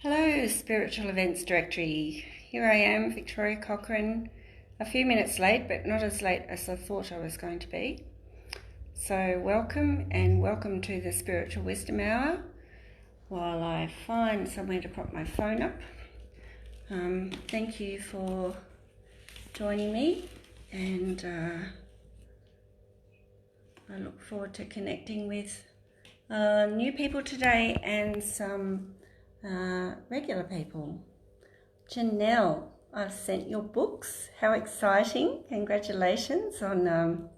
Hello, Spiritual Events Directory. Here I am, Victoria Cochrane, a few minutes late, but not as late as I thought I was going to be. So welcome to the Spiritual Wisdom Hour. While I find somewhere to put my phone up. Thank you for joining me, and I look forward to connecting with new people today and some regular people. Janelle, I've sent your books. How exciting. Congratulations on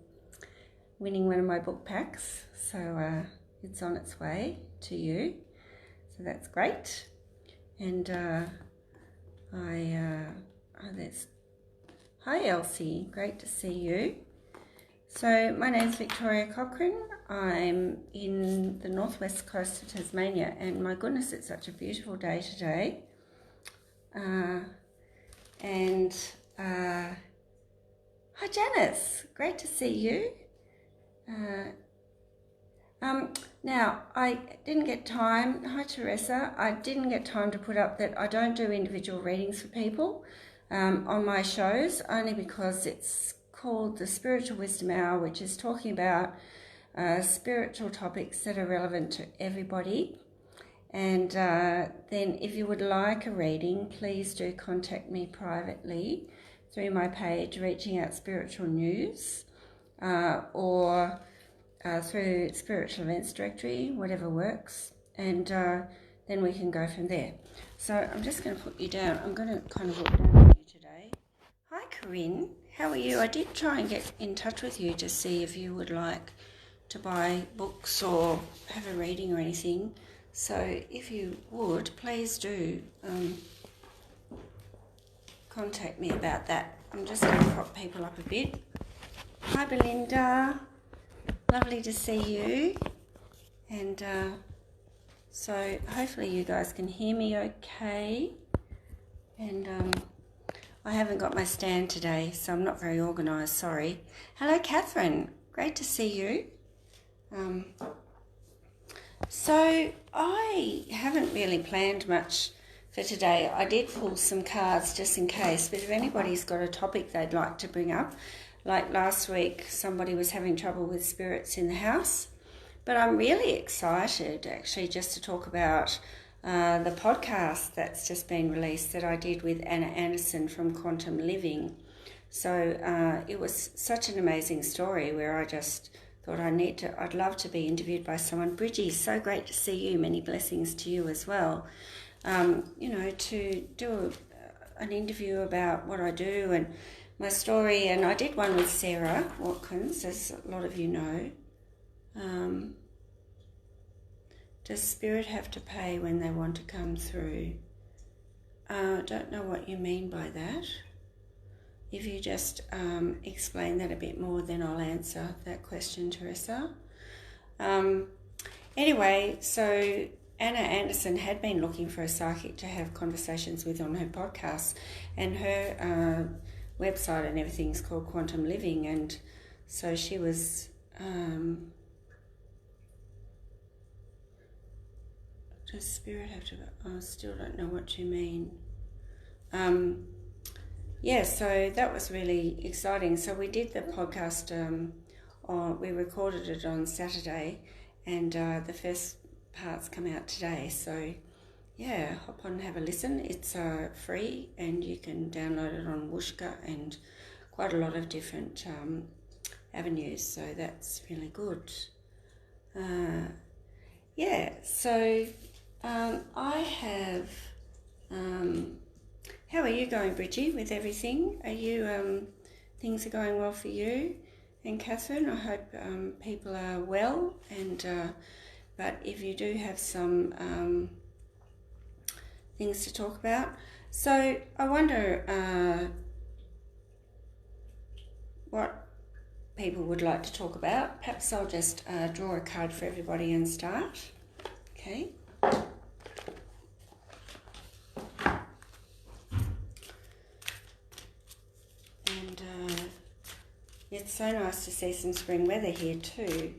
winning one of my book packs. So it's on its way to you. So that's great. And hi Elsie, great to see you. So my name's Victoria Cochrane. I'm in the northwest coast of Tasmania, and my goodness, it's such a beautiful day today. Hi Janice, great to see you. Now I didn't get time. Hi Teresa, I didn't get time to put up that I don't do individual readings for people on my shows, only because it's called the Spiritual Wisdom Hour, which is talking about spiritual topics that are relevant to everybody. And then if you would like a reading, please do contact me privately through my page, Reaching Out Spiritual News, or through Spiritual Events Directory, whatever works, and then we can go from there. So I'm just going to put you down. I'm going to kind of look down on you today. Hi Corinne, how are you? I did try and get in touch with you to see if you would like to buy books or have a reading or anything. So if you would, please do contact me about that. I'm just going to prop people up a bit. Hi Belinda, lovely to see you. And so hopefully you guys can hear me okay. And I haven't got my stand today, so I'm not very organised, sorry. Hello Catherine, great to see you. So I haven't really planned much for today. I did pull some cards just in case, but if anybody's got a topic they'd like to bring up, like last week somebody was having trouble with spirits in the house, but I'm really excited actually just to talk about the podcast that's just been released that I did with Anna Anderson from Quantum Living. So it was such an amazing story where I just thought I'd love to be interviewed by someone. Bridgie, so great to see you. Many blessings to you as well. To do an interview about what I do and my story. And I did one with Sarah Watkins, as a lot of you know. Does spirit have to pay when they want to come through? I don't know what you mean by that. If you just explain that a bit more, then I'll answer that question, Teresa. Anyway, so Anna Anderson had been looking for a psychic to have conversations with on her podcast, and her website and everything is called Quantum Living, and so she was... does spirit have to... I still don't know what you mean. Yeah, so that was really exciting. So we did the podcast, we recorded it on Saturday, and the first parts come out today. So yeah, hop on and have a listen. It's free, and you can download it on Wooshka and quite a lot of different avenues. So that's really good. So I have... how are you going, Bridgie, with everything? Are you, things are going well for you? And Catherine, I hope people are well. And but if you do have some things to talk about. So I wonder what people would like to talk about. Perhaps I'll just draw a card for everybody and start. Okay. It's so nice to see some spring weather here too.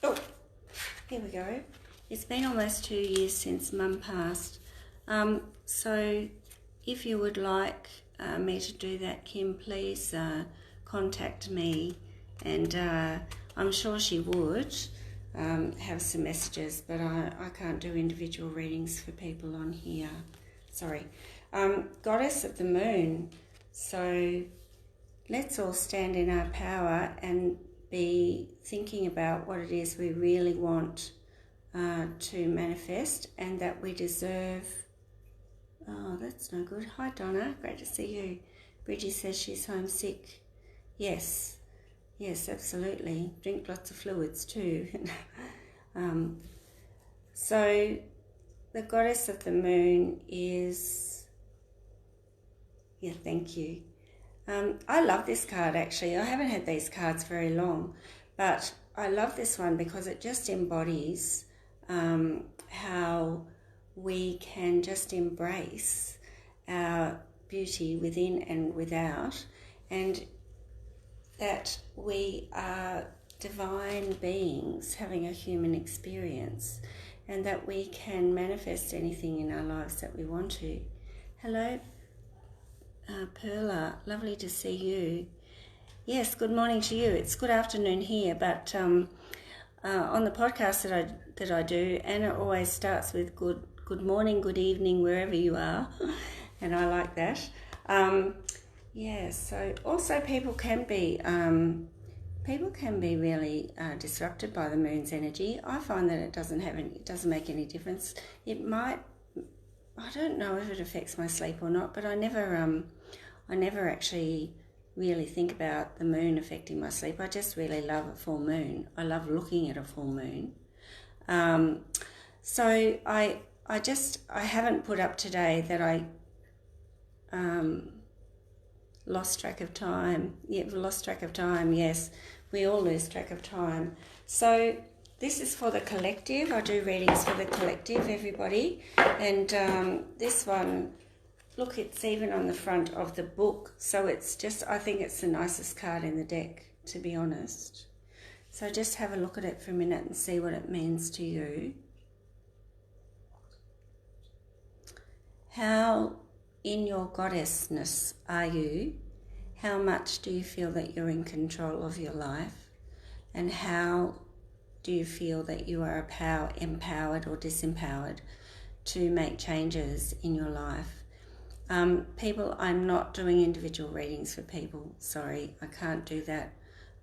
Oh, here we go. It's been almost 2 years since Mum passed. So if you would like me to do that, Kim, please contact me, and I'm sure she would have some messages, but I can't do individual readings for people on here. Sorry. Goddess of the Moon. So let's all stand in our power and be thinking about what it is we really want to manifest, and that we deserve. Oh, that's no good. Hi, Donna. Great to see you. Bridgie says she's homesick. Yes, absolutely. Drink lots of fluids too. So the Goddess of the Moon is... Yeah, thank you. I love this card, actually. I haven't had these cards very long, but I love this one because it just embodies how we can just embrace our beauty within and without, and that we are divine beings having a human experience, and that we can manifest anything in our lives that we want to. Hello, Perla, lovely to see you. Yes, good morning to you. It's good afternoon here, but on the podcast that I do, Anna always starts with good morning, good evening, wherever you are, and I like that. So also people can be really disrupted by the moon's energy. I find that it doesn't make any difference. It might. I don't know if it affects my sleep or not, but I never actually really think about the moon affecting my sleep. I just really love a full moon. I love looking at a full moon. So I haven't put up today that I lost track of time. Yeah, lost track of time. Yes, we all lose track of time. So this is for the collective. I do readings for the collective, everybody. And this one, look, it's even on the front of the book. So it's just, I think it's the nicest card in the deck, to be honest. So just have a look at it for a minute and see what it means to you. How in your goddessness are you? How much do you feel that you're in control of your life? And how do you feel that you are empowered or disempowered to make changes in your life? People, I'm not doing individual readings for people. Sorry, I can't do that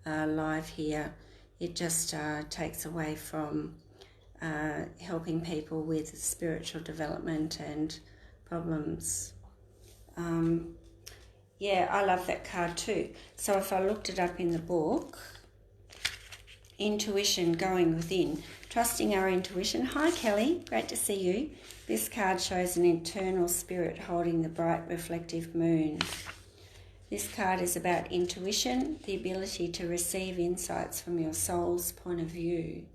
live here. It just takes away from helping people with spiritual development and problems. I love that card too. So if I looked it up in the book, intuition, going within, trusting our intuition. Hi Kelly, great to see you. This card shows an internal spirit holding the bright reflective moon. This card is about intuition, the ability to receive insights from your soul's point of view.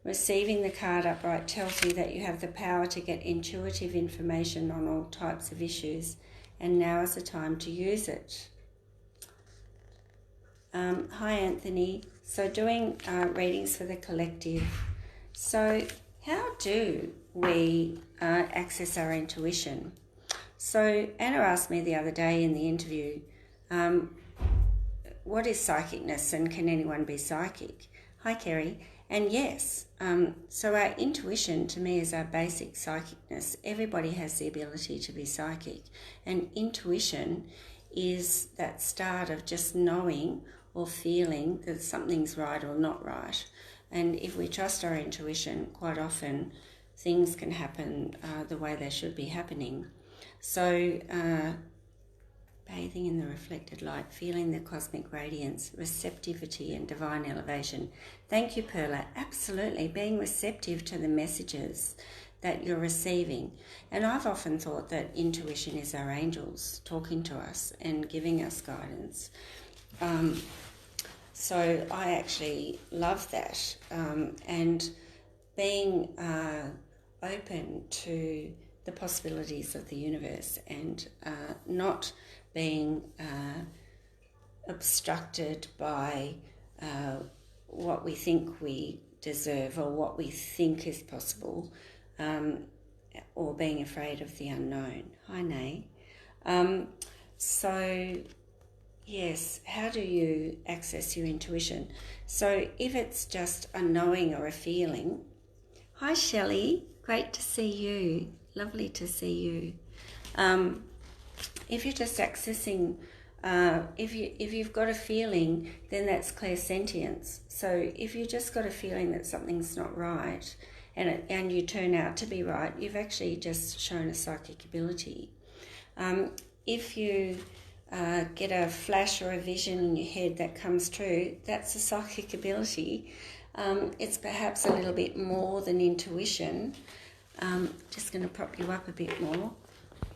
Receiving the card upright tells you that you have the power to get intuitive information on all types of issues, and now is the time to use it. Hi Anthony. So doing readings for the collective. So how do we access our intuition? So Anna asked me the other day in the interview, what is psychicness and can anyone be psychic? Hi Kerry. And yes, so our intuition to me is our basic psychicness. Everybody has the ability to be psychic, and intuition is that start of just knowing or feeling that something's right or not right. And if we trust our intuition, quite often things can happen the way they should be happening. So bathing in the reflected light, feeling the cosmic radiance, receptivity and divine elevation. Thank you, Perla. Absolutely, being receptive to the messages that you're receiving. And I've often thought that intuition is our angels talking to us and giving us guidance. So I actually love that. And being open to the possibilities of the universe, and not being obstructed by what we think we deserve or what we think is possible, or being afraid of the unknown. Hi, Nay. So, yes, how do you access your intuition? So if it's just a knowing or a feeling, hi Shelley, great to see you, lovely to see you. If you're just accessing, if you've got a feeling, then that's clairsentience. So if you just got a feeling that something's not right, and you turn out to be right, you've actually just shown a psychic ability. If you get a flash or a vision in your head that comes true, that's a psychic ability. It's perhaps a little bit more than intuition. Just going to prop you up a bit more.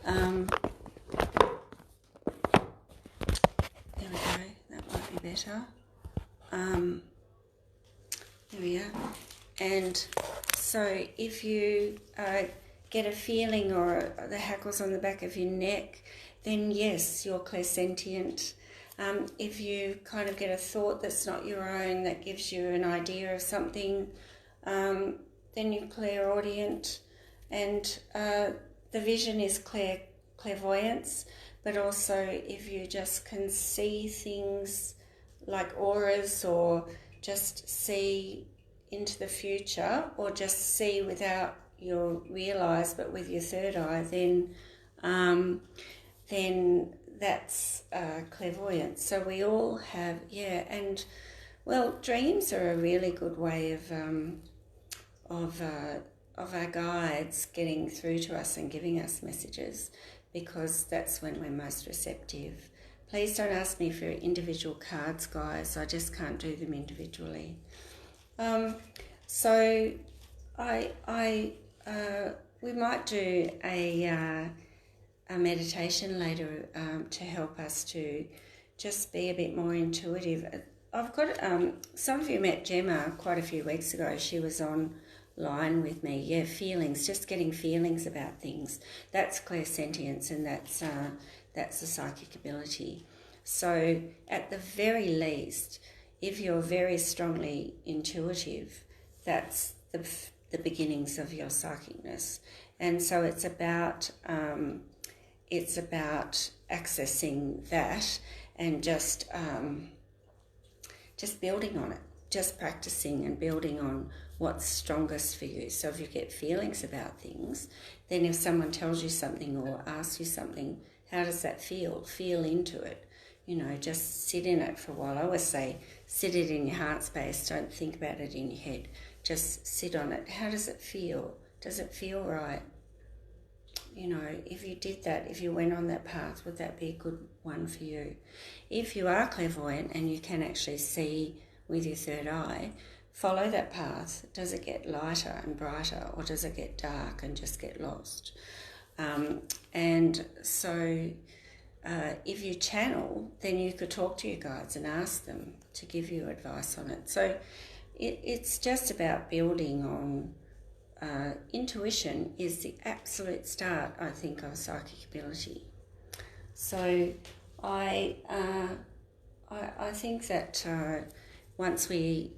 There we go, that might be better. There we are. And so if you get a feeling or the hackles on the back of your neck, then yes, you're clairsentient. If you kind of get a thought that's not your own, that gives you an idea of something, then you're clairaudient. And the vision is clairvoyance, but also if you just can see things like auras, or just see into the future, or just see without your realise but with your third eye, then that's clairvoyance. So we all have, and well, dreams are a really good way of our guides getting through to us and giving us messages, because that's when we're most receptive. Please don't ask me for individual cards, guys. I just can't do them individually. So we might do a meditation later to help us to just be a bit more intuitive. I've got some of you met Gemma quite a few weeks ago. She was online with me. Yeah, feelings, just getting feelings about things. That's clairsentience, and that's a psychic ability. So at the very least, if you're very strongly intuitive, that's the beginnings of your psychicness. And so it's about accessing that, and just building on it, just practicing and building on what's strongest for you. So if you get feelings about things, then if someone tells you something or asks you something, how does that feel? Feel into it. Just sit in it for a while. I always say, sit it in your heart space. Don't think about it in your head. Just sit on it. How does it feel? Does it feel right? If you did that, if you went on that path, would that be a good one for you? If you are clairvoyant and you can actually see with your third eye, follow that path. Does it get lighter and brighter, or does it get dark and just get lost? And so if you channel, then you could talk to your guides and ask them to give you advice on it. So it's just about building on intuition is the absolute start, I think, of psychic ability. So I think that once we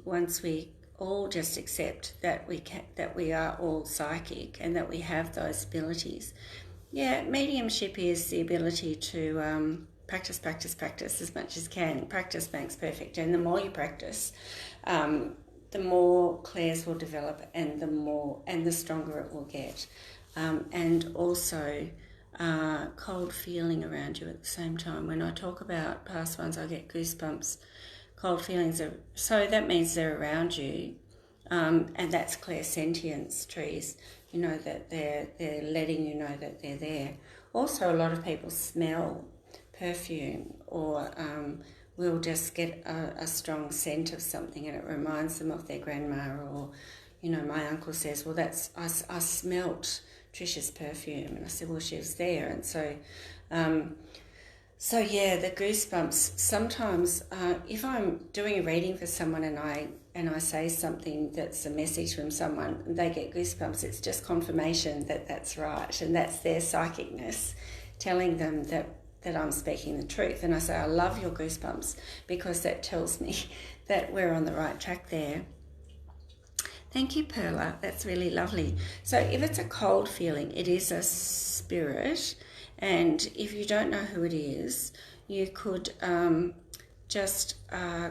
all just accept that we are all psychic and that we have those abilities. Yeah, mediumship is the ability to practice as much as you can. Practice makes perfect, and the more you practice, the more clairs will develop, and the stronger it will get. And also cold feeling around you at the same time. When I talk about past ones, I get goosebumps. Cold feelings so that means they're around you, and that's clairsentience trees. That they're letting you know that they're there. Also, a lot of people smell perfume, or will just get a strong scent of something, and it reminds them of their grandma. Or, my uncle says, well, I smelt Trisha's perfume, and I said, well, she was there. And so yeah, the goosebumps. Sometimes if I'm doing a reading for someone and I say something that's a message from someone, and they get goosebumps, it's just confirmation that that's right, and that's their psychicness telling them that I'm speaking the truth. And I say, I love your goosebumps, because that tells me that we're on the right track there. Thank you, Perla. That's really lovely. So if it's a cold feeling, it is a spirit. And if you don't know who it is, you could just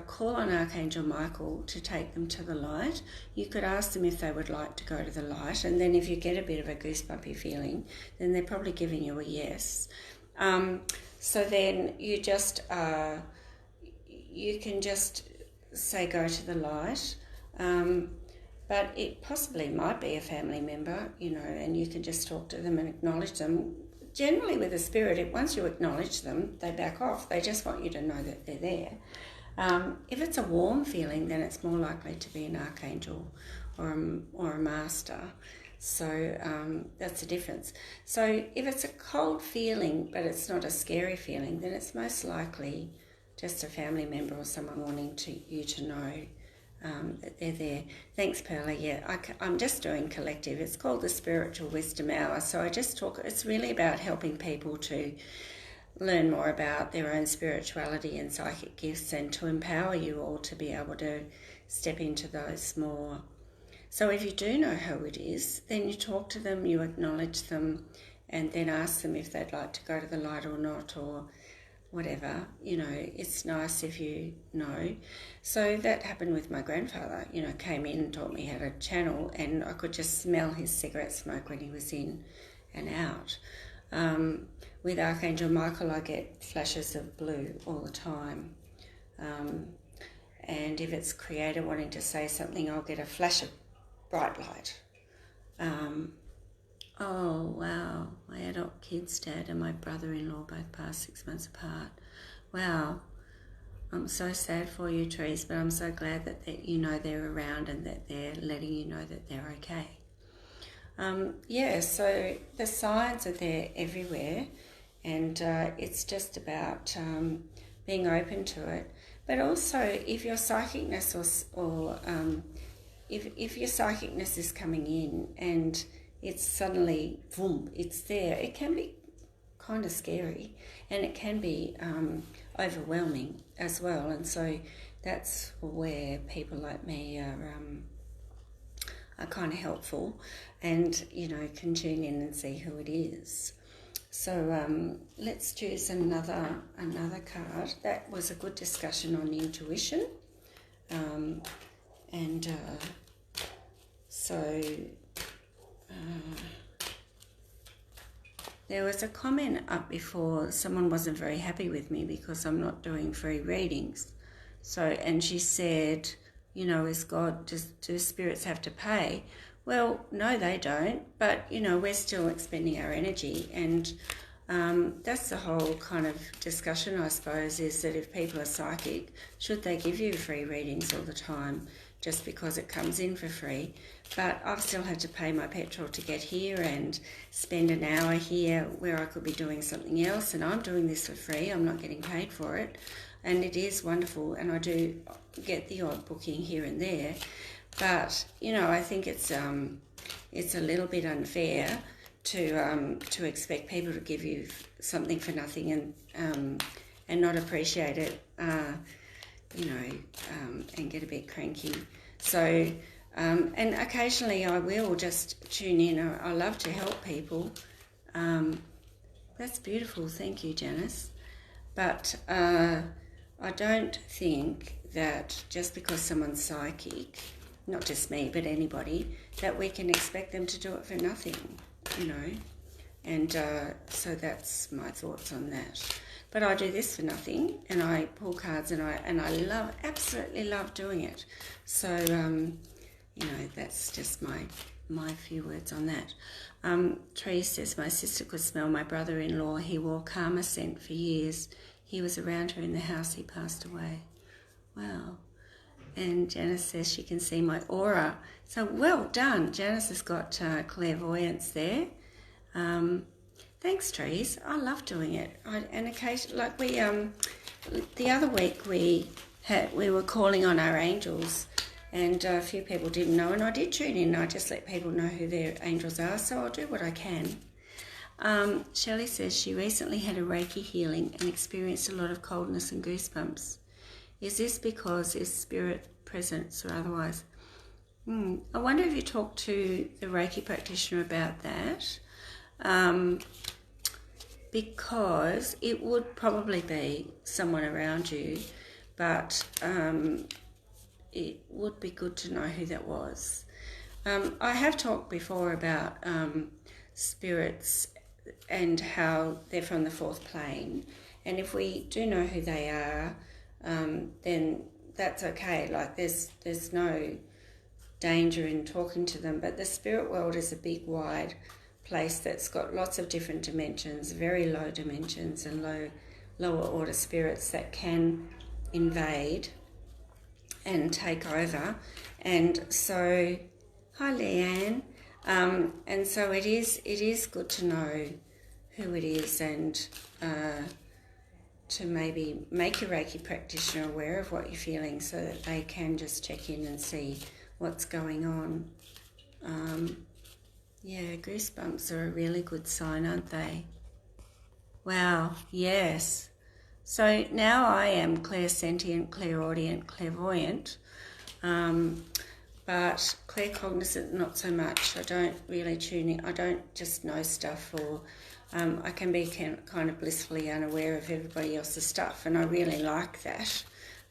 call on Archangel Michael to take them to the light. You could ask them if they would like to go to the light. And then if you get a bit of a goosebumpy feeling, then they're probably giving you a yes. So then you just, you can just say go to the light. But it possibly might be a family member, you know, and you can just talk to them and acknowledge them. Generally with a spirit, once you acknowledge them, they back off. They just want you to know that they're there. If it's a warm feeling, then it's more likely to be an archangel or a master. So that's the difference. So if it's a cold feeling, but it's not a scary feeling, then it's most likely just a family member or someone wanting you to know that they're there. Thanks, Perla. Yeah, I'm just doing collective. It's called the Spiritual Wisdom Hour. So I just talk, it's really about helping people to learn more about their own spirituality and psychic gifts, and to empower you all to be able to step into those more. So if you do know who it is, then you talk to them, you acknowledge them, and then ask them if they'd like to go to the light or not, or whatever. You know, it's nice if you know. So that happened with my grandfather. You know, came in and taught me how to channel, and I could just smell his cigarette smoke when he was in and out. With Archangel Michael, I get flashes of blue all the time. And if it's Creator wanting to say something, I'll get a flash of bright light. Oh, wow, my adult kid's dad and my brother-in-law both passed 6 months apart. Wow, I'm so sad for you, Trees, but I'm so glad that you know they're around and that they're letting you know that they're okay. Yeah, so the signs are there everywhere, and it's just about being open to it. But also, if your psychicness or if your psychicness is coming in and it's suddenly, boom, it's there, it can be kind of scary, and it can be overwhelming as well. And so that's where people like me are kind of helpful, and, you know, can tune in and see who it is. So let's choose another card. That was a good discussion on intuition. There was a comment up before, someone wasn't very happy with me because I'm not doing free readings. So, and she said, you know, do spirits have to pay? Well, no, they don't, but, you know, we're still expending our energy, and that's the whole kind of discussion, I suppose, is that if people are psychic, should they give you free readings all the time just because it comes in for free? But I've still had to pay my petrol to get here and spend an hour here where I could be doing something else, and I'm doing this for free. I'm not getting paid for it, and it is wonderful, and I do get the odd booking here and there. But, you know, I think it's a little bit unfair to expect people to give you something for nothing and not appreciate it, you know, and get a bit cranky. So, and occasionally I will just tune in. I love to help people. That's beautiful. Thank you, Janice. But I don't think that just because someone's psychic, not just me, but anybody, that we can expect them to do it for nothing, you know. And so that's my thoughts on that. But I do this for nothing, and I pull cards, and I absolutely love doing it. So, you know, that's just my few words on that. Tree says, my sister could smell my brother-in-law. He wore karma scent for years. He was around her in the house. He passed away. Wow. And Janice says she can see my aura. So well done. Janice has got clairvoyance there. Thanks, Trees. I love doing it. And occasionally, like the other week we were calling on our angels, and a few people didn't know, and I did tune in. I just let people know who their angels are, so I'll do what I can. Shelley says she recently had a Reiki healing and experienced a lot of coldness and goosebumps. Is this because is spirit presence or otherwise? I wonder if you talk to the Reiki practitioner about that, because it would probably be someone around you, but it would be good to know who that was. I have talked before about spirits and how they're from the fourth plane, and if we do know who they are, then that's okay. Like there's no danger in talking to them, but the spirit world is a big wide place that's got lots of different dimensions, very low dimensions and lower order spirits that can invade and take over. And so hi Leanne, and so it is good to know who it is, and to maybe make your Reiki practitioner aware of what you're feeling so that they can just check in and see what's going on. Yeah, goosebumps are a really good sign, aren't they? Wow, yes. So now I am clairsentient, clairaudient, clairvoyant, but claircognizant not so much. I don't really tune in. I don't just know stuff, or I can be kind of blissfully unaware of everybody else's stuff, and I really like that.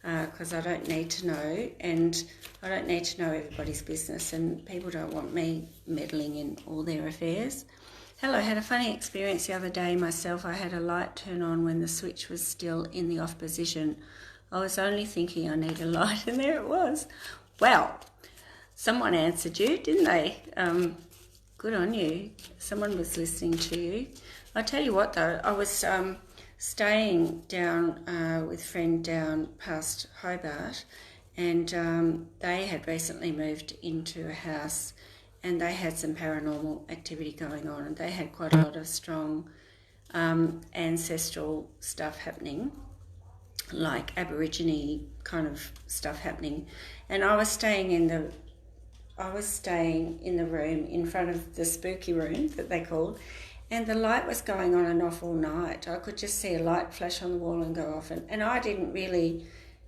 Because I don't need to know, and I don't need to know everybody's business, and people don't want me meddling in all their affairs. Hello, I had a funny experience the other day myself. I had a light turn on when the switch was still in the off position. I was only thinking I need a light, and there it was. Well, someone answered you, didn't they? Good on you. Someone was listening to you. I tell you what though, I was staying down with a friend down past Hobart, and they had recently moved into a house, and they had some paranormal activity going on, and they had quite a lot of strong ancestral stuff happening, like Aborigine kind of stuff happening. And I was staying in the room in front of the spooky room that they called, and the light was going on and off all night. I could just see a light flash on the wall and go off. And I didn't really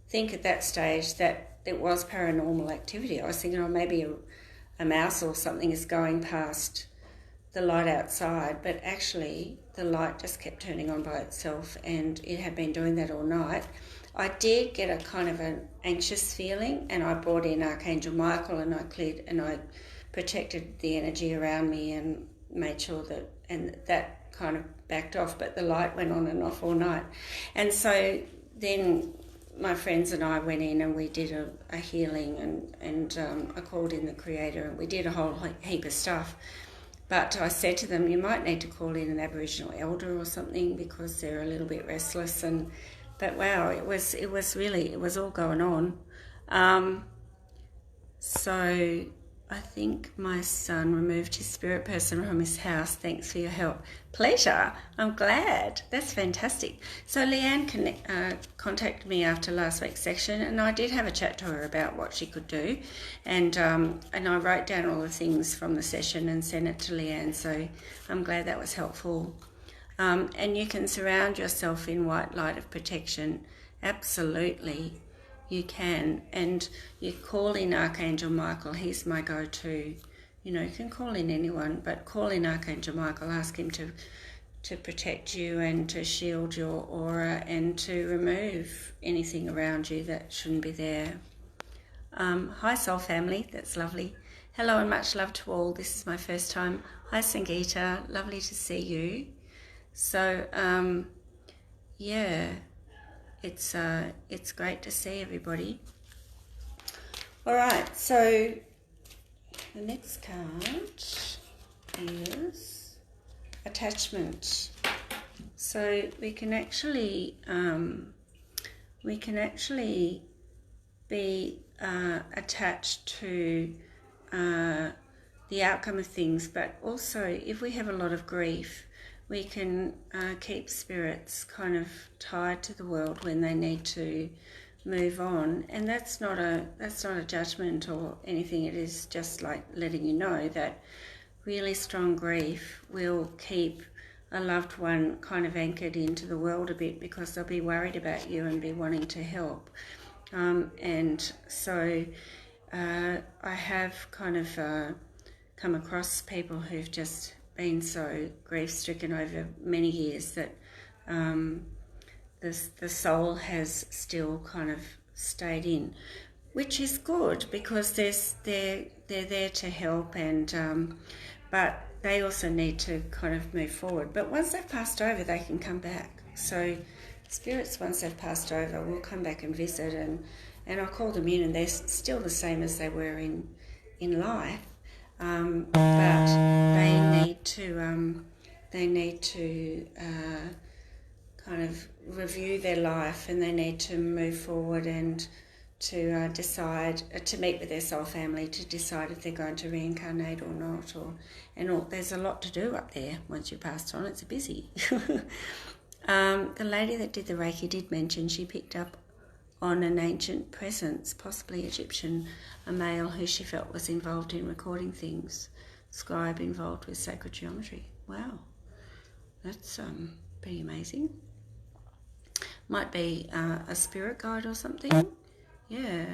think at that stage that it was paranormal activity. I was thinking, oh, maybe a mouse or something is going past the light outside. But actually, the light just kept turning on by itself, and it had been doing that all night. I did get a kind of an anxious feeling, and I brought in Archangel Michael, and I cleared and I protected the energy around me and made sure that kind of backed off, but the light went on and off all night. And so then my friends and I went in and we did a healing, and I called in the Creator, and we did a whole heap of stuff. But I said to them, you might need to call in an Aboriginal elder or something, because they're a little bit restless. But wow, it was all going on. So I think my son removed his spirit person from his house. Thanks for your help. Pleasure. I'm glad. That's fantastic. So Leanne contacted me after last week's section, and I did have a chat to her about what she could do, and I wrote down all the things from the session and sent it to Leanne. So I'm glad that was helpful. And you can surround yourself in white light of protection. Absolutely. You can, and you call in Archangel Michael. He's my go-to. You can call in anyone, but call in Archangel Michael. Ask him to protect you and to shield your aura and to remove anything around you that shouldn't be there. Hi, Soul Family. That's lovely. Hello and much love to all. This is my first time. Hi, Sangeeta. Lovely to see you. So, yeah. It's great to see everybody. All right, so the next card is attachment. So we can actually be attached to the outcome of things, but also if we have a lot of grief, we can keep spirits kind of tied to the world when they need to move on, and that's not a judgment or anything. It is just like letting you know that really strong grief will keep a loved one kind of anchored into the world a bit, because they'll be worried about you and be wanting to help, and so I have kind of come across people who've just been so grief-stricken over many years that the soul has still kind of stayed in, which is good because they're there to help, and but they also need to kind of move forward. But once they've passed over, they can come back. So spirits, once they've passed over, will come back and visit, and I'll call them in, and they're still the same as they were in life, but they need to kind of review their life, and they need to move forward and to decide to meet with their soul family to decide if they're going to reincarnate or not, there's a lot to do up there once you passed on. It's busy. The lady that did the Reiki did mention she picked up on an ancient presence, possibly Egyptian, a male who she felt was involved in recording things, scribe involved with sacred geometry. Wow, that's pretty amazing. Might be a spirit guide or something. Yeah.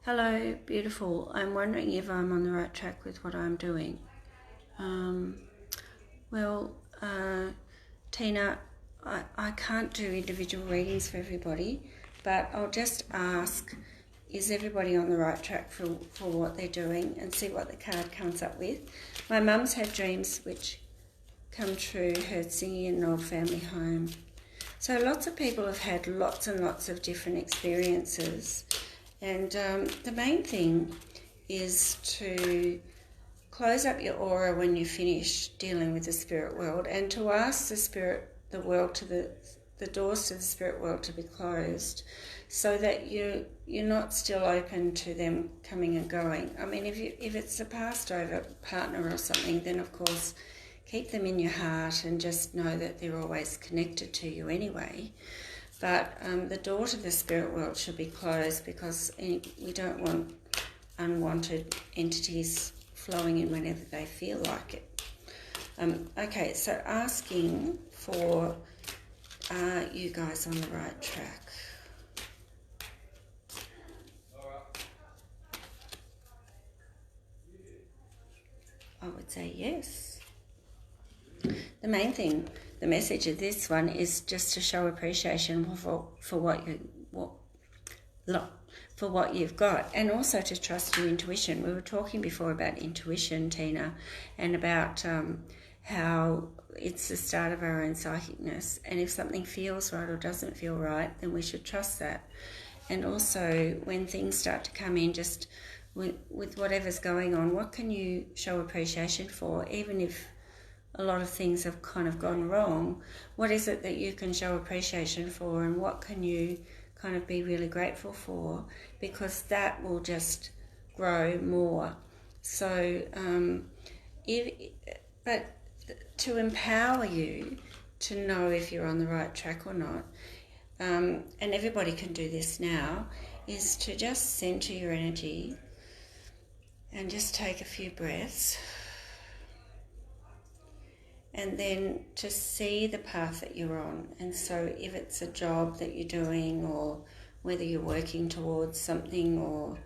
Hello, beautiful. I'm wondering if I'm on the right track with what I'm doing. Tina, I can't do individual readings for everybody, but I'll just ask, is everybody on the right track for what they're doing, and see what the card comes up with. My mum's had dreams which come true, her singing in an old family home. So lots of people have had lots and lots of different experiences, and the main thing is to close up your aura when you finish dealing with the spirit world, and to ask the doors to the spirit world to be closed, so that you're not still open to them coming and going. I mean, if it's a passed over partner or something, then of course keep them in your heart and just know that they're always connected to you anyway. But the door to the spirit world should be closed, because we don't want unwanted entities flowing in whenever they feel like it. Okay, so asking for, are you guys on the right track? I would say yes. The main thing, the message of this one is just to show appreciation for what you've got, and also to trust your intuition. We were talking before about intuition, Tina, and about how it's the start of our own psychicness, and if something feels right or doesn't feel right, then we should trust that. And also, when things start to come in, just with whatever's going on, what can you show appreciation for? Even if a lot of things have kind of gone wrong, what is it that you can show appreciation for, and what can you kind of be really grateful for? Because that will just grow more. So but to empower you to know if you're on the right track or not, and everybody can do this now, is to just center your energy and just take a few breaths, and then to see the path that you're on. And so if it's a job that you're doing, or whether you're working towards something, or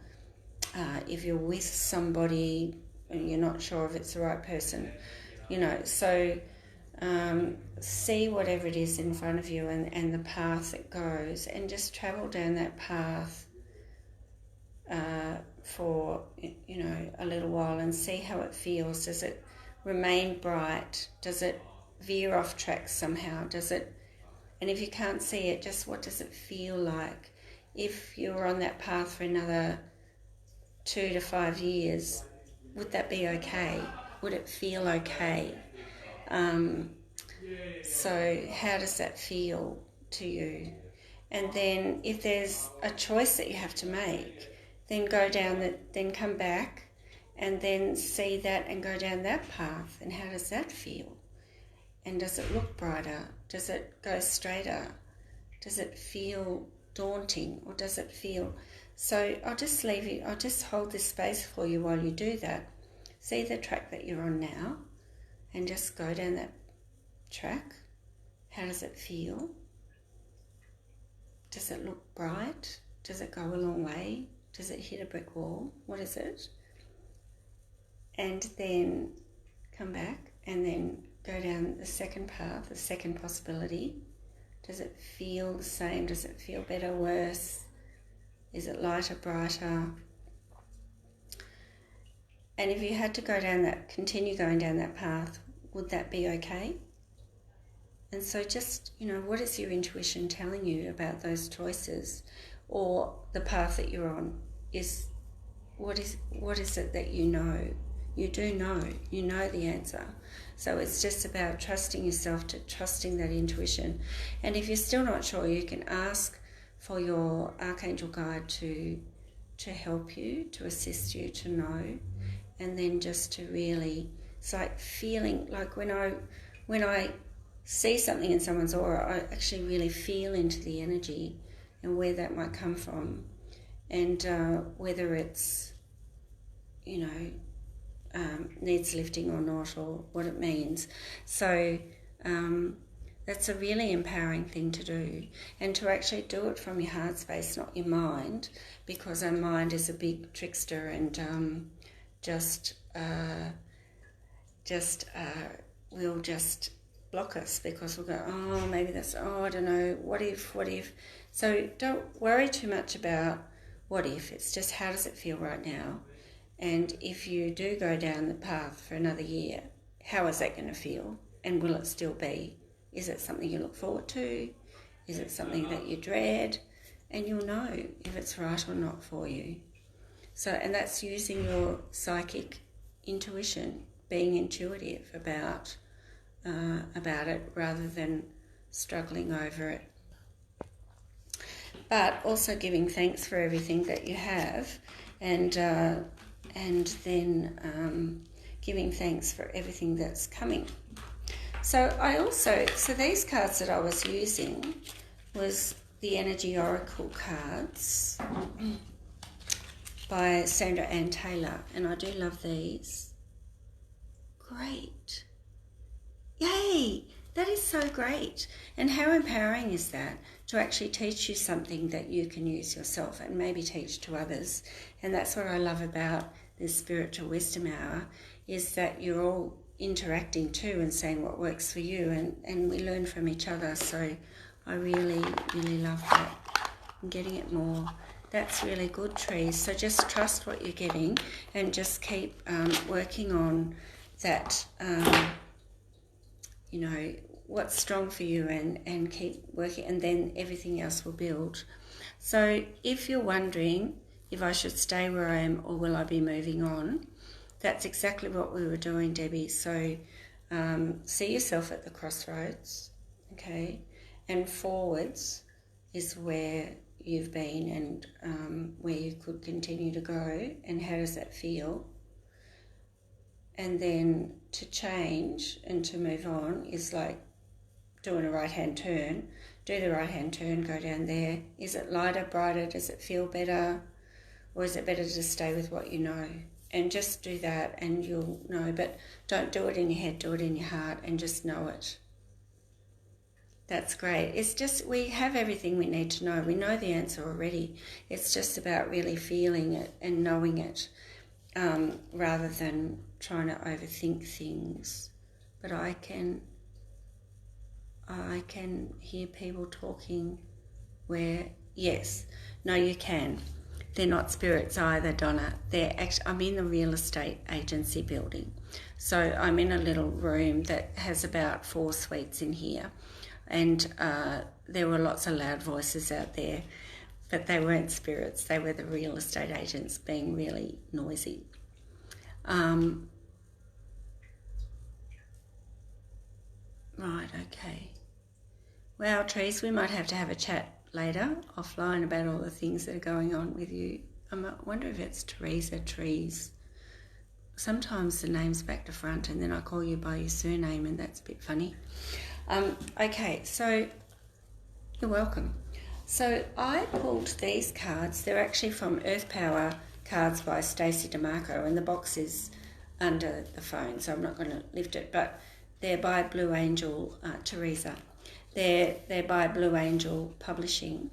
if you're with somebody and you're not sure if it's the right person, so see whatever it is in front of you, and the path that goes, and just travel down that path for a little while, and see how it feels. Does it remain bright? Does it veer off track somehow? And if you can't see it, just what does it feel like? If you were on that path for another 2 to 5 years, would that be okay? Would it feel okay? So how does that feel to you? And then if there's a choice that you have to make, then then come back, and then see that and go down that path. And how does that feel? And does it look brighter? Does it go straighter? Does it feel daunting, or does it feel... So I'll just leave you, I'll just hold this space for you while you do that. See the track that you're on now, and just go down that track. How does it feel? Does it look bright? Does it go a long way? Does it hit a brick wall? What is it? And then come back and then go down the second path, the second possibility. Does it feel the same? Does it feel better, worse? Is it lighter, brighter? And if you had to go down that, continue going down that path, would that be okay? And so just, what is your intuition telling you about those choices, or the path that you're on? What is it that you know? You do know. You know the answer. So it's just about trusting yourself, to trusting that intuition. And if you're still not sure, you can ask for your archangel guide to help you, to assist you to know. And then just to really, it's like feeling, like when I see something in someone's aura, I actually really feel into the energy and where that might come from, and whether it's, needs lifting or not, or what it means. So that's a really empowering thing to do, and to actually do it from your heart space, not your mind, because our mind is a big trickster and will just block us, because we'll go, oh, maybe that's, oh, I don't know, what if? So don't worry too much about what if. It's just, how does it feel right now? And if you do go down the path for another year, how is that going to feel? And will it still be? Is it something you look forward to? Is it something that you dread? And you'll know if it's right or not for you. So, and that's using your psychic intuition, being intuitive about it rather than struggling over it. But also giving thanks for everything that you have, and then giving thanks for everything that's coming. So these cards that I was using was the Energy Oracle cards by Sandra Ann Taylor, and I do love these. Great. Yay! That is so great. And how empowering is that, to actually teach you something that you can use yourself and maybe teach to others. And that's what I love about this Spiritual Wisdom Hour, is that you're all interacting too and saying what works for you, and we learn from each other. So I really, really love that. I'm getting it more. That's really good, trees. So just trust what you're getting and just keep working on that, what's strong for you, and keep working, and then everything else will build. So if you're wondering if I should stay where I am or will I be moving on, that's exactly what we were doing, Debbie. So see yourself at the crossroads, okay? And forwards is where you've been, and where you could continue to go, and how does that feel? And then to change and to move on is like doing a right-hand turn. Do the right-hand turn, go down there. Is it lighter, brighter? Does it feel better? Or is it better to stay with what you know? And just do that and you'll know. But don't do it in your head, do it in your heart, and just know it. That's great. It's just, we have everything we need to know. We know the answer already. It's just about really feeling it and knowing it, rather than trying to overthink things. But I can hear people talking where, yes, no, you can. They're not spirits either, Donna. They're actually, I'm in the real estate agency building. So I'm in a little room that has about 4 suites in here. And there were lots of loud voices out there, but they weren't spirits. They were the real estate agents being really noisy. Right, okay. Wow, trees, we might have to have a chat later, offline, about all the things that are going on with you. I wonder if it's Teresa Trees. Sometimes the name's back to front and then I call you by your surname, and that's a bit funny. Okay, so you're welcome. So I pulled these cards. They're actually from Earth Power cards by Stacey DeMarco, and the box is under the phone, so I'm not going to lift it, but they're by Blue Angel, Teresa. They're by Blue Angel Publishing,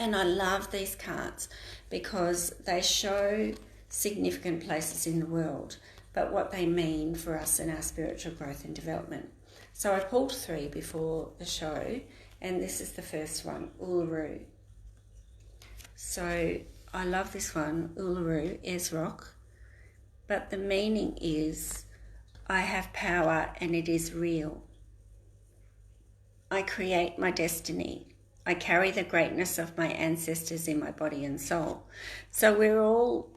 And I love these cards because they show significant places in the world, but what they mean for us in our spiritual growth and development. So I pulled 3 before the show, and this is the first one, Uluru. So I love this one, Uluru, is rock, but the meaning is I have power and it is real. I create my destiny. I carry the greatness of my ancestors in my body and soul. So we're all,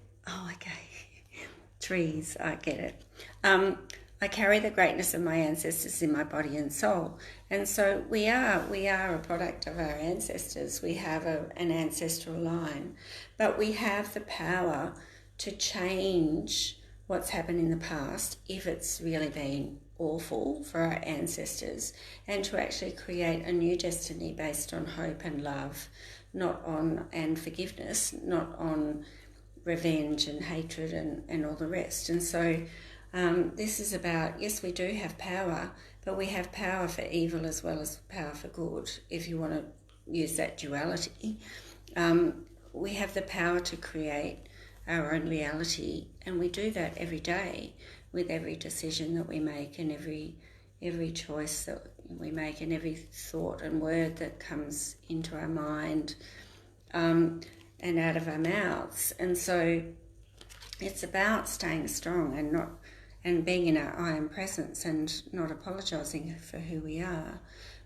trees, I get it. I carry the greatness of my ancestors in my body and soul. And so we are a product of our ancestors. We have an ancestral line, but we have the power to change what's happened in the past if it's really been awful for our ancestors, and to actually create a new destiny based on hope and love, and forgiveness, not on revenge and hatred and all the rest. And so this is about, yes, we do have power, but we have power for evil as well as power for good, if you want to use that duality. We have the power to create our own reality, and we do that every day with every decision that we make, and every choice that we make, and every thought and word that comes into our mind and out of our mouths. And so it's about staying strong and being in our I am presence and not apologising for who we are.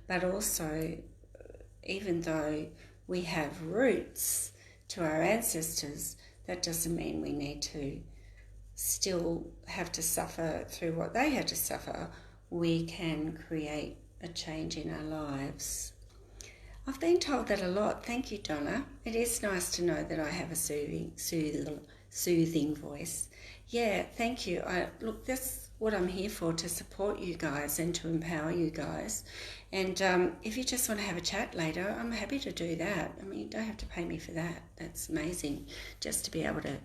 But also, even though we have roots to our ancestors, that doesn't mean we need to still have to suffer through what they had to suffer. We can create a change in our lives. I've been told that a lot. Thank you, Donna. It is nice to know that I have a soothing voice. Yeah, thank you. Look, that's what I'm here for, to support you guys and to empower you guys. And if you just want to have a chat later, I'm happy to do that. I mean, you don't have to pay me for that. That's amazing, just to be able to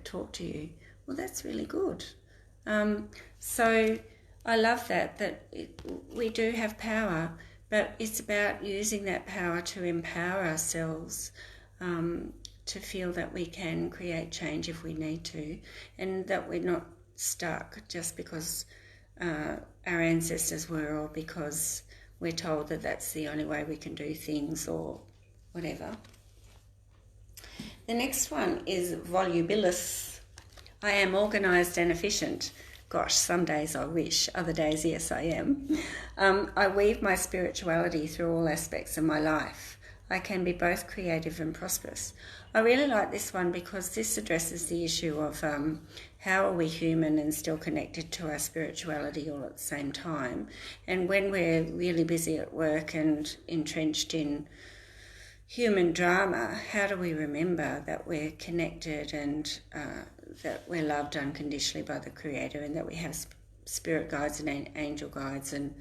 talk to you. Well, that's really good. So I love that we do have power, but it's about using that power to empower ourselves, to feel that we can create change if we need to, and that we're not stuck just because our ancestors were, or because we're told that that's the only way we can do things or whatever. The next one is volubilis. I am organised and efficient. Gosh, some days I wish, other days, yes, I am. I weave my spirituality through all aspects of my life. I can be both creative and prosperous. I really like this one because this addresses the issue of how are we human and still connected to our spirituality all at the same time. And when we're really busy at work and entrenched in human drama, how do we remember that we're connected and that we're loved unconditionally by the Creator, and that we have spirit guides and angel guides, and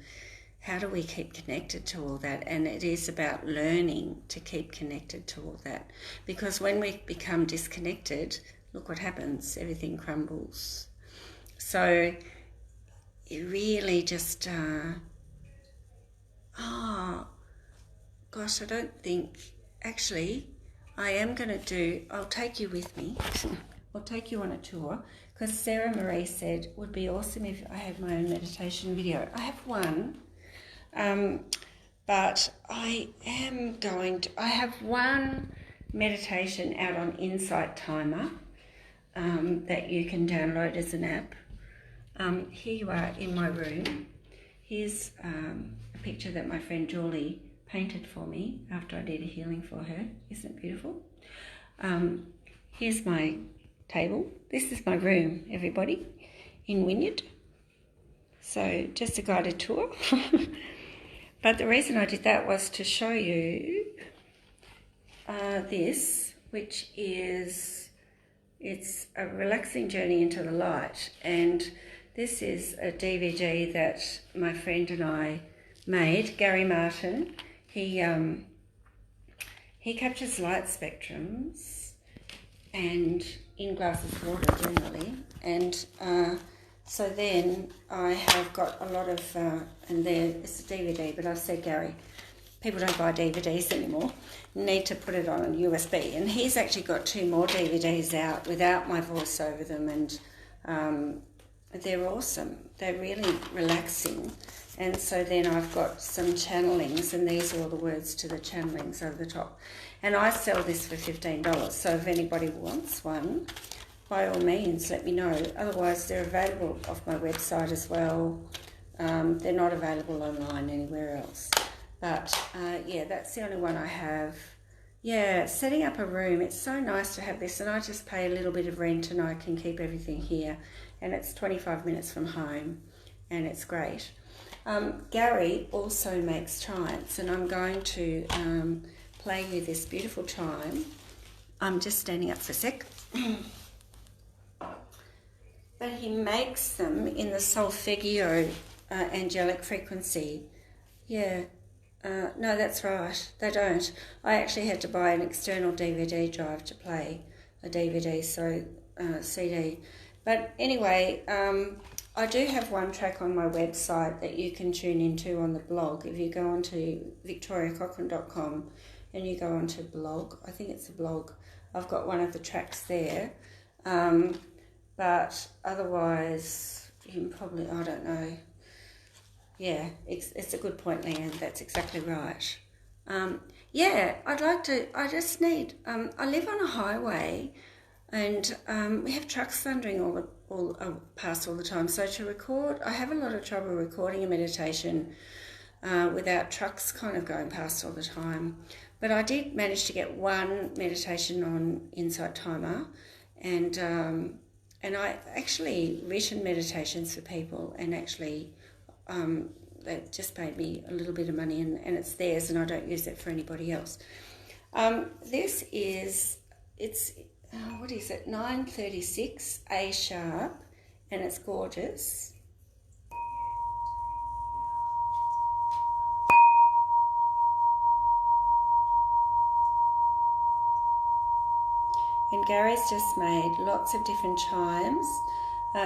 how do we keep connected to all that? And it is about learning to keep connected to all that, because when we become disconnected, look what happens, everything crumbles. So it really just, I don't think, actually, I'll take you with me. I'll take you on a tour, because Sarah Marie said it would be awesome if I had my own meditation video. I have one, but I have one meditation out on Insight Timer that you can download as an app. Here you are in my room. Here's a picture that my friend Julie painted for me after I did a healing for her. Isn't it beautiful? Here's my table. This is my room, everybody, in Wynyard. So just a guided tour. But the reason I did that was to show you this, which is, it's a relaxing journey into the light. And this is a DVD that my friend and I made, Gary Martin. He captures light spectrums and in glasses of water generally, and so then I have got a lot of, and there it's a DVD, but I've said Gary, people don't buy DVDs anymore, you need to put it on a USB. And he's actually got 2 more DVDs out without my voice over them, and they're awesome. They're really relaxing. And so then I've got some channelings, and these are all the words to the channelings over the top. And I sell this for $15, so if anybody wants one, by all means, let me know. Otherwise, they're available off my website as well. They're not available online anywhere else. But, yeah, that's the only one I have. Yeah, setting up a room, it's so nice to have this, and I just pay a little bit of rent and I can keep everything here. And it's 25 minutes from home, and it's great. Gary also makes chimes, and I'm going to play you this beautiful chime. I'm just standing up for a sec. But he makes them in the solfeggio angelic frequency. Yeah, no, that's right. They don't. I actually had to buy an external DVD drive to play a DVD, so CD. But anyway, I do have one track on my website that you can tune into on the blog. If you go onto victoriacochran.com and you go onto blog, I think it's a blog, I've got one of the tracks there. But otherwise, you can probably, I don't know. Yeah, it's a good point, Leanne. That's exactly right. Yeah, I just need, I live on a highway, and we have trucks thundering all past all the time. So to record, I have a lot of trouble recording a meditation without trucks kind of going past all the time. But I did manage to get one meditation on Insight Timer, and I actually written meditations for people, and actually they just paid me a little bit of money, and it's theirs, and I don't use it for anybody else. This is, what is it, 936 A sharp, and it's gorgeous. And Gary's just made lots of different chimes.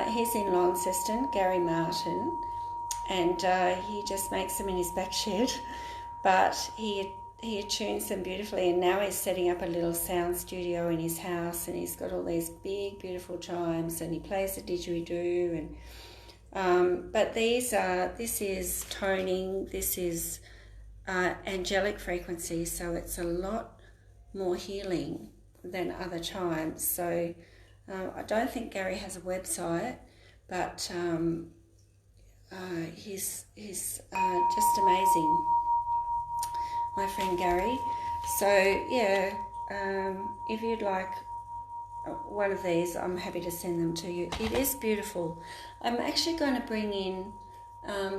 He's in Launceston, Gary Martin, and he just makes them in his back shed, but he attunes them beautifully, and now he's setting up a little sound studio in his house, and he's got all these big beautiful chimes, and he plays the didgeridoo, and but this is toning, this is angelic frequency, so it's a lot more healing than other chimes. So I don't think Gary has a website, but he's just amazing, my friend Gary. So yeah, if you'd like one of these, I'm happy to send them to you. It is beautiful. I'm actually going to bring in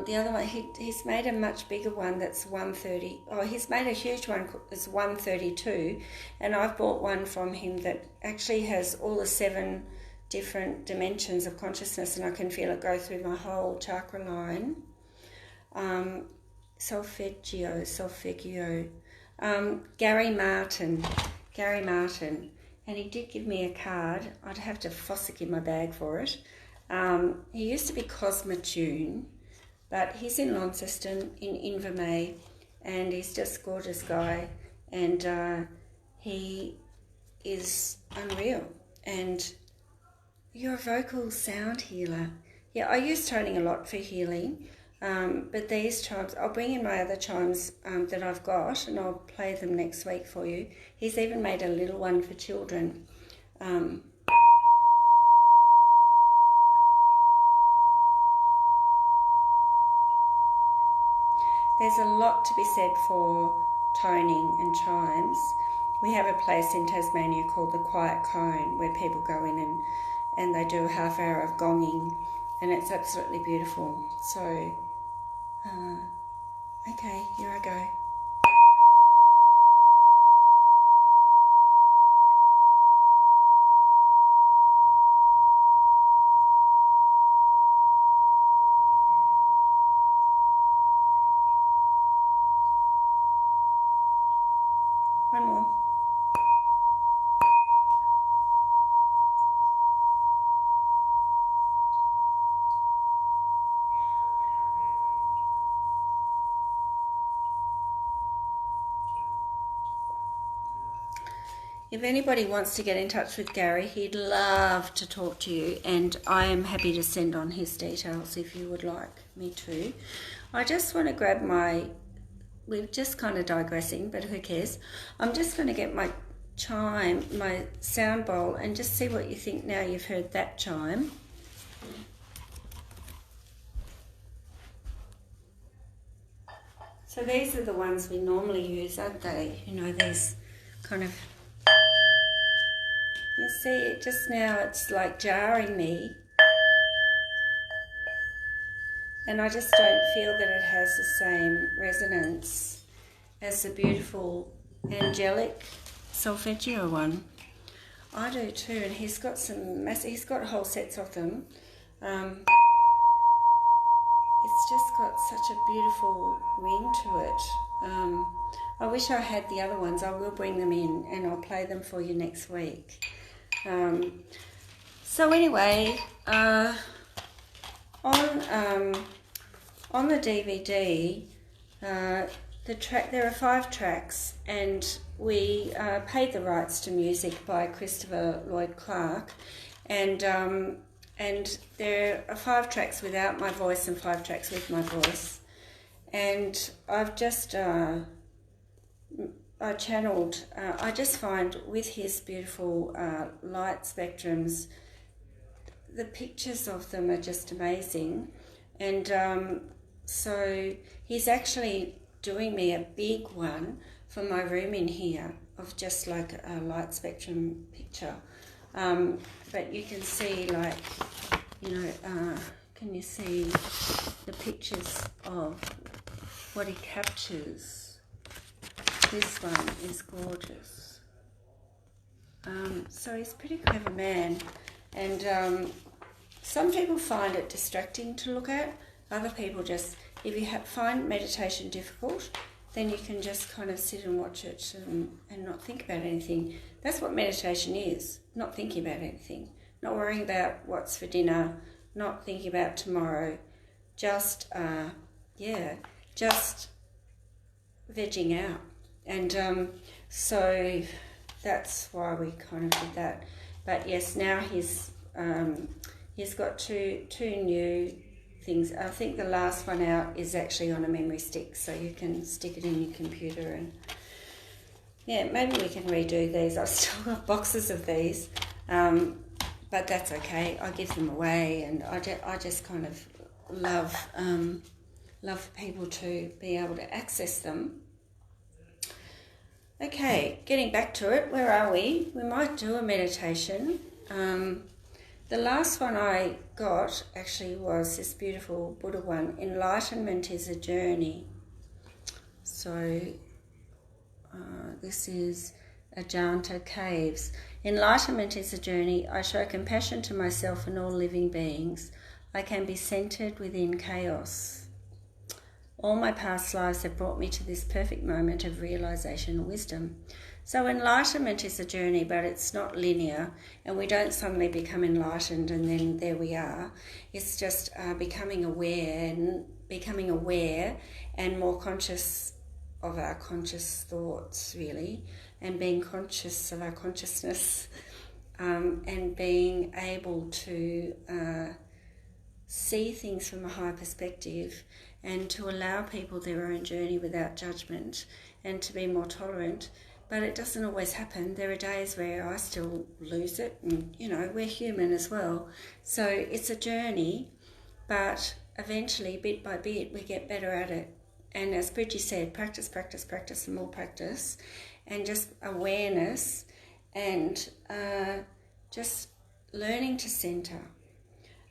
the other one. He's made a much bigger one that's 130. Oh, he's made a huge one that's 132, and I've bought one from him that actually has all the 7 different dimensions of consciousness, and I can feel it go through my whole chakra line. Solfeggio. Gary Martin, and he did give me a card. I'd have to fossick in my bag for it. He used to be Cosmatune, but he's in Launceston, in Invermay, and he's just a gorgeous guy, and he is unreal. And you're a vocal sound healer. Yeah, I use toning a lot for healing, but these chimes, I'll bring in my other chimes that I've got, and I'll play them next week for you. He's even made a little one for children. There's a lot to be said for toning and chimes. We have a place in Tasmania called the Quiet Cone, where people go in and they do a half hour of gonging, and it's absolutely beautiful. So, okay, here I go. One more. if anybody wants to get in touch with Gary, he'd love to talk to you, and I am happy to send on his details if you would like me to. I just want to grab we're just kind of digressing, but who cares? I'm just going to get my chime, my sound bowl, and just see what you think now you've heard that chime. So these are the ones we normally use, aren't they? You know, these kind of... You see, just now it's like jarring me. And I just don't feel that it has the same resonance as the beautiful angelic solfeggio one. I do too, and he's got he's got whole sets of them. It's just got such a beautiful ring to it. I wish I had the other ones. I will bring them in and I'll play them for you next week. So anyway, on the DVD, there are 5 tracks, and we paid the rights to music by Christopher Lloyd Clark, and there are 5 tracks without my voice and 5 tracks with my voice, and I've just I just find with his beautiful light spectrums, the pictures of them are just amazing, and so he's actually doing me a big one for my room in here of just like a light spectrum picture. But you can see, like, you know, can you see the pictures of what he captures? This one is gorgeous. So he's a pretty clever man, and some people find it distracting to look at. Other people just, if you find meditation difficult, then you can just kind of sit and watch it and not think about anything. That's what meditation is, not thinking about anything, not worrying about what's for dinner, not thinking about tomorrow, just, just vegging out. And so that's why we kind of did that. But yes, now he's got two new things. I think the last one out is actually on a memory stick, so you can stick it in your computer, and yeah, maybe we can redo these. I've still got boxes of these, but that's okay. I give them away, and I just kind of love for people to be able to access them. Okay, getting back to it, where are we? We might do a meditation. The last one I got actually was this beautiful Buddha one, Enlightenment is a Journey. So this is Ajanta Caves. Enlightenment is a journey. I show compassion to myself and all living beings. I can be centered within chaos. All my past lives have brought me to this perfect moment of realization and wisdom. So enlightenment is a journey, but it's not linear, and we don't suddenly become enlightened and then there we are. It's just becoming aware and more conscious of our conscious thoughts, really, and being conscious of our consciousness, and being able to see things from a higher perspective, and to allow people their own journey without judgment, and to be more tolerant. But it doesn't always happen. There are days where I still lose it, and you know, we're human as well. So it's a journey, but eventually, bit by bit, we get better at it. And as Bridgie said, practice, practice, practice, and more practice, and just awareness, and just learning to center,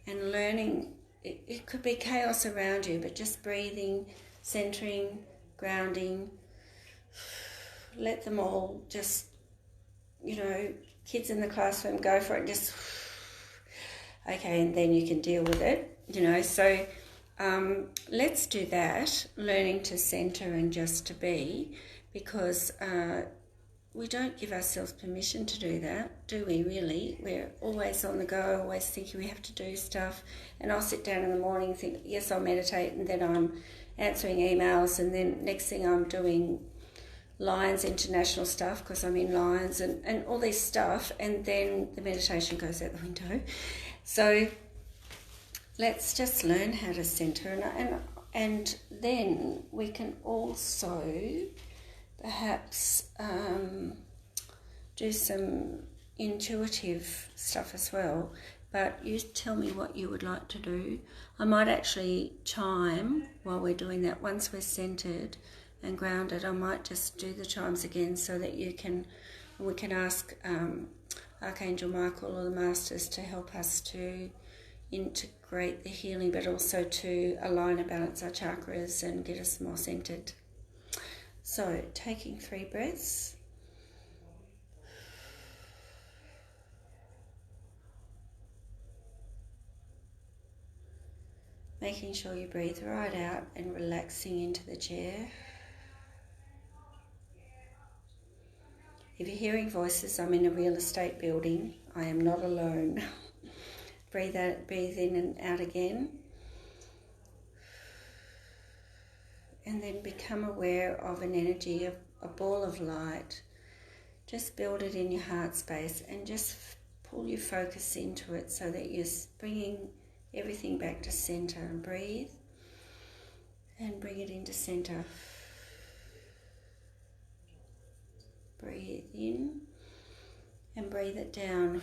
and learning. It could be chaos around you, but just breathing, centering, grounding. Let them all just, you know, kids in the classroom, go for it, just, okay, and then you can deal with it, you know. So let's do that, learning to centre and just to be, because we don't give ourselves permission to do that, do we really? We're always on the go, always thinking we have to do stuff, and I'll sit down in the morning and think, yes, I'll meditate, and then I'm answering emails, and then next thing I'm doing Lions International stuff because I'm in Lions and all this stuff, and then the meditation goes out the window. So let's just learn how to center, and then we can also perhaps do some intuitive stuff as well. But you tell me what you would like to do. I might actually chime while we're doing that. Once we're centered and grounded, I might just do the chimes again so that we can ask Archangel Michael or the Masters to help us to integrate the healing, but also to align and balance our chakras and get us more centered. So, taking 3 breaths. Making sure you breathe right out and relaxing into the chair. If you're hearing voices, I'm in a real estate building. I am not alone. Breathe out, breathe in and out again. And then become aware of an energy, of a ball of light. Just build it in your heart space and just pull your focus into it so that you're bringing everything back to center. And breathe and bring it into center. Breathe in and breathe it down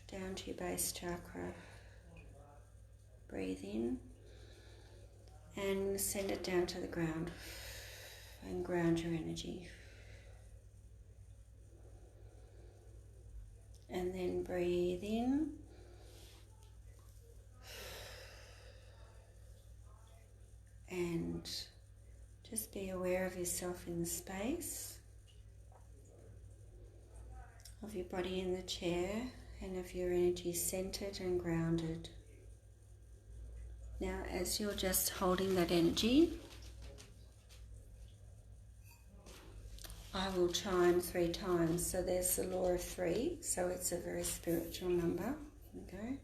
to your base chakra. Breathe in and send it down to the ground and ground your energy. And then breathe in and just be aware of yourself in the space, of your body in the chair, and of your energy centered and grounded. Now, as you're just holding that energy, I will chime 3 times. So there's the law of 3, so it's a very spiritual number. Okay.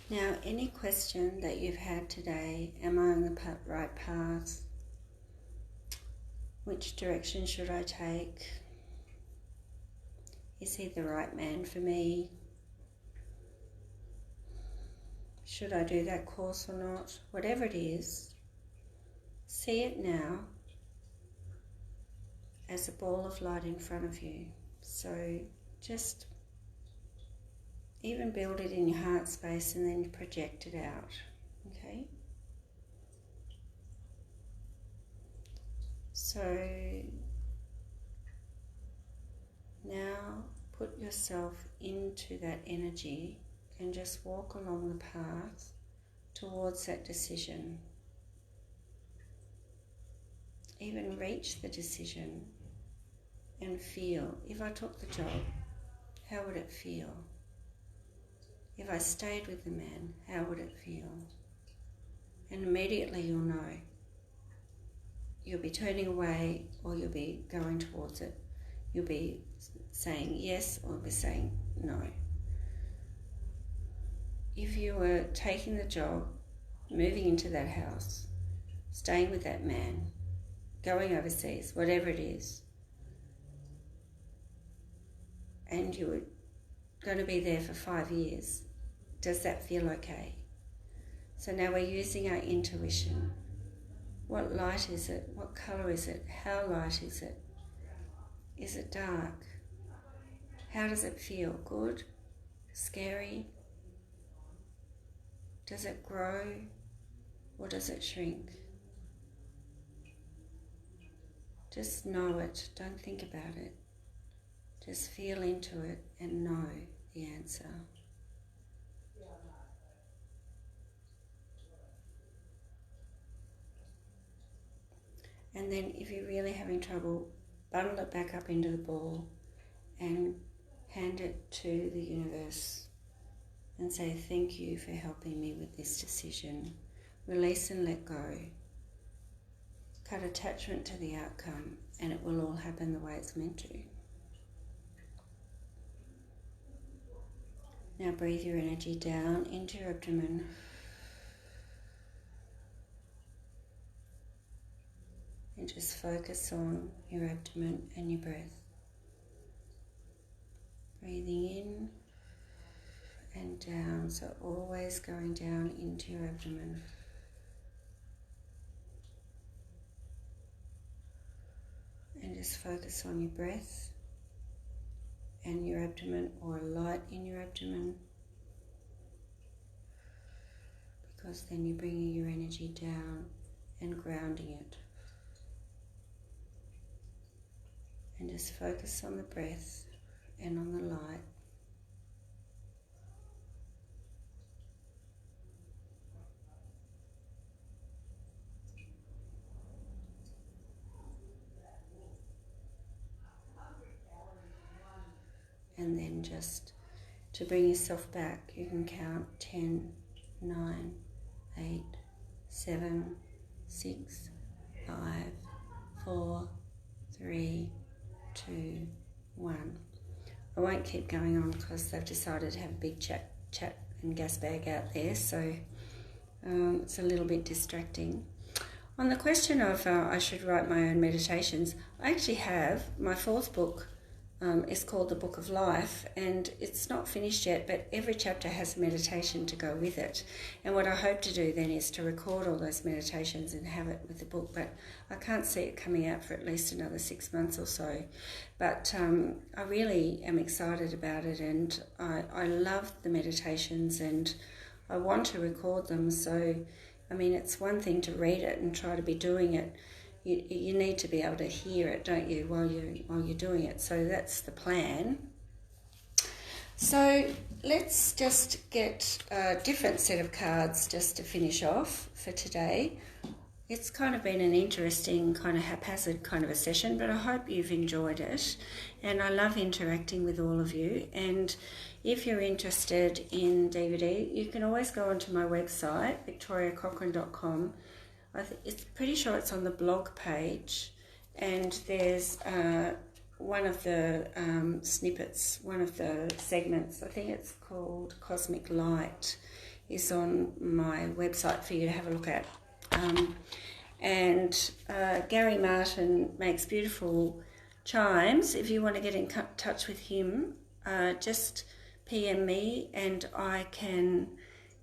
Now, any question that you've had today, am I on the right path? Which direction should I take? Is he the right man for me? Should I do that course or not? Whatever it is, see it now as a ball of light in front of you. So just even build it in your heart space and then project it out, okay? So now put yourself into that energy and just walk along the path towards that decision. Even reach the decision and feel, if I took the job, how would it feel? If I stayed with the man, how would it feel? And immediately you'll know. You'll be turning away or you'll be going towards it. You'll be saying yes or be saying no. If you were taking the job, moving into that house, staying with that man, going overseas, whatever it is, and you were going to be there for 5 years, does that feel okay? So now we're using our intuition. What light is it? What colour is it? How light is it? Is it dark? How does it feel? Good? Scary? Does it grow or does it shrink? Just know it. Don't think about it. Just feel into it and know the answer. And then if you're really having trouble, bundle it back up into the ball and hand it to the universe and say, thank you for helping me with this decision. Release and let go. Cut attachment to the outcome, and it will all happen the way it's meant to. Now breathe your energy down into your abdomen. And just focus on your abdomen and your breath. Breathing in and down, so always going down into your abdomen. And just focus on your breath and your abdomen, or light in your abdomen, because then you're bringing your energy down and grounding it. And just focus on the breath and on the light. And then just to bring yourself back, you can count 10, 9, 8, 7, 6, 5, 4, 3, 2, 1. I won't keep going on because they've decided to have a big chat and gas bag out there, so it's a little bit distracting. On the question of I should write my own meditations, I actually have my fourth book. It's called The Book of Life, and it's not finished yet, but every chapter has a meditation to go with it. And what I hope to do then is to record all those meditations and have it with the book, but I can't see it coming out for at least another 6 months or so. But I really am excited about it, and I love the meditations, and I want to record them. So, I mean, it's one thing to read it and try to be doing it. You need to be able to hear it, don't you, while you're doing it. So that's the plan. So let's just get a different set of cards just to finish off for today. It's kind of been an interesting, kind of haphazard kind of a session, but I hope you've enjoyed it. And I love interacting with all of you. And if you're interested in DVD, you can always go onto my website, victoriacochrane.com. It's pretty sure it's on the blog page, and there's one of the snippets, one of the segments, I think it's called Cosmic Light, is on my website for you to have a look at. And Gary Martin makes beautiful chimes. If you want to get in touch with him, just PM me and I can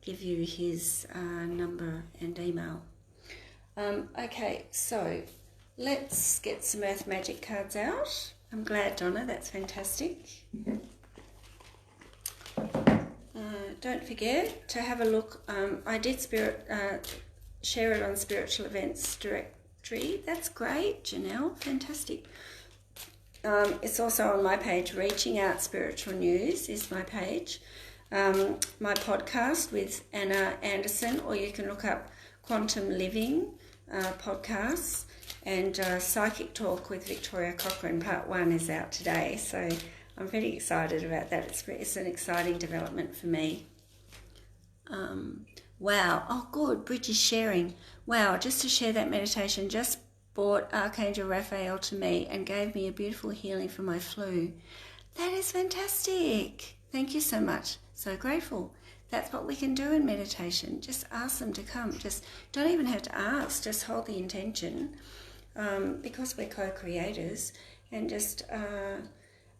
give you his number and email. Okay, so let's get some Earth Magic cards out. I'm glad, Donna, that's fantastic. Don't forget to have a look. I did share it on Spiritual Events Directory. That's great, Janelle, fantastic. It's also on my page, Reaching Out Spiritual News is my page. My podcast with Anna Anderson, or you can look up Quantum Living podcasts, and Psychic Talk with Victoria Cochrane Part 1 is out today, so I'm pretty excited about that. It's an exciting development for me. Wow, oh good, Bridge is sharing. Wow, just to share that meditation, just brought Archangel Raphael to me and gave me a beautiful healing for my flu. That is fantastic. Thank you so much. So grateful. That's what we can do in meditation. Just ask them to come. Just don't even have to ask. Just hold the intention, because we're co-creators, and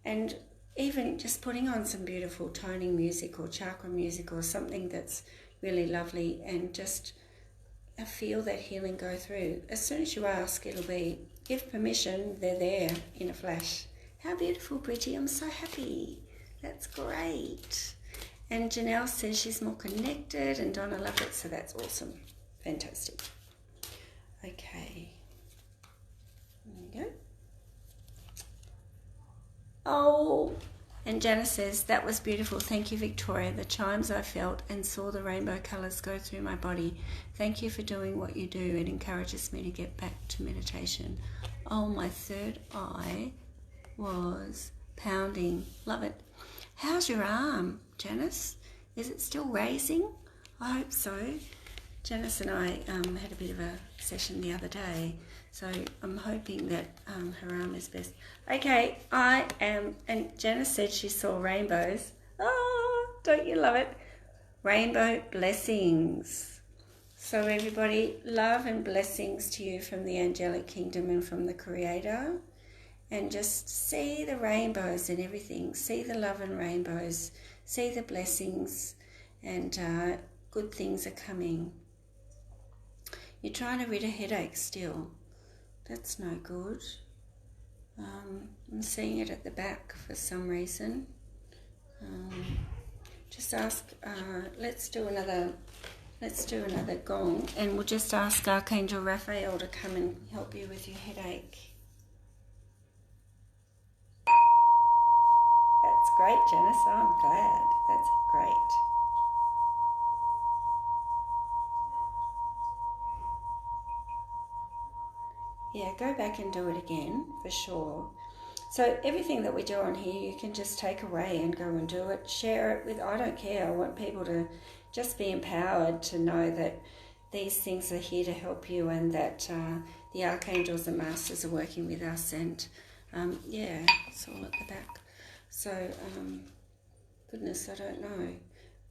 and even just putting on some beautiful toning music or chakra music or something that's really lovely, and just feel that healing go through. As soon as you ask, it'll be, give permission, they're there in a flash. How beautiful, Bridgie. I'm so happy. That's great. And Janelle says she's more connected, and Donna loved it, so that's awesome. Fantastic. Okay. There you go. Oh, and Janice says, that was beautiful. Thank you, Victoria. The chimes I felt and saw the rainbow colours go through my body. Thank you for doing what you do. It encourages me to get back to meditation. Oh, my third eye was pounding. Love it. How's your arm, Janice? Is it still raising? I hope so. Janice and I had a bit of a session the other day, so I'm hoping that her arm is best. Okay, I am, and Janice said she saw rainbows. Oh, don't you love it? Rainbow blessings. So everybody, love and blessings to you from the angelic kingdom and from the Creator. And just see the rainbows and everything. See the love and rainbows. See the blessings, and good things are coming. You're trying to rid a headache still. That's no good. I'm seeing it at the back for some reason. Just ask. Let's do another gong, and we'll just ask Archangel Raphael to come and help you with your headache. That's great, Janice. I'm glad. That's great. Yeah, go back and do it again for sure. So everything that we do on here, you can just take away and go and do it. Share it with, I don't care. I want people to just be empowered to know that these things are here to help you, and that the archangels and masters are working with us. And yeah, it's all at the back. So, goodness, I don't know.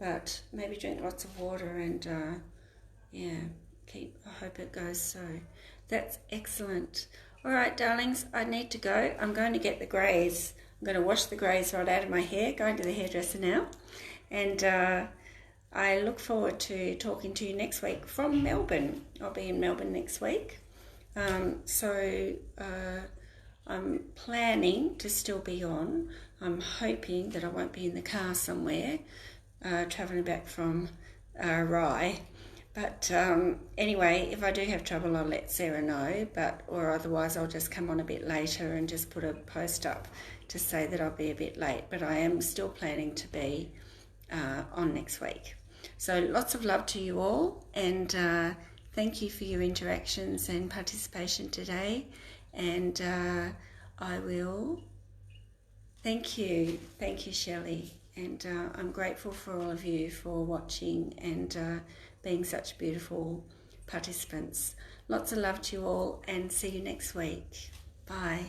But maybe drink lots of water and, yeah, I hope it goes so. That's excellent. All right, darlings, I need to go. I'm going to get the greys. I'm going to wash the greys right out of my hair, going to the hairdresser now. And I look forward to talking to you next week from Melbourne. I'll be in Melbourne next week. So I'm planning to still be on. I'm hoping that I won't be in the car somewhere, travelling back from Rye. But anyway, if I do have trouble, I'll let Sarah know. Or otherwise, I'll just come on a bit later and just put a post up to say that I'll be a bit late. But I am still planning to be on next week. So lots of love to you all, and thank you for your interactions and participation today. And I will thank you, Shelley. And I'm grateful for all of you for watching and being such beautiful participants. Lots of love to you all, and see you next week. Bye.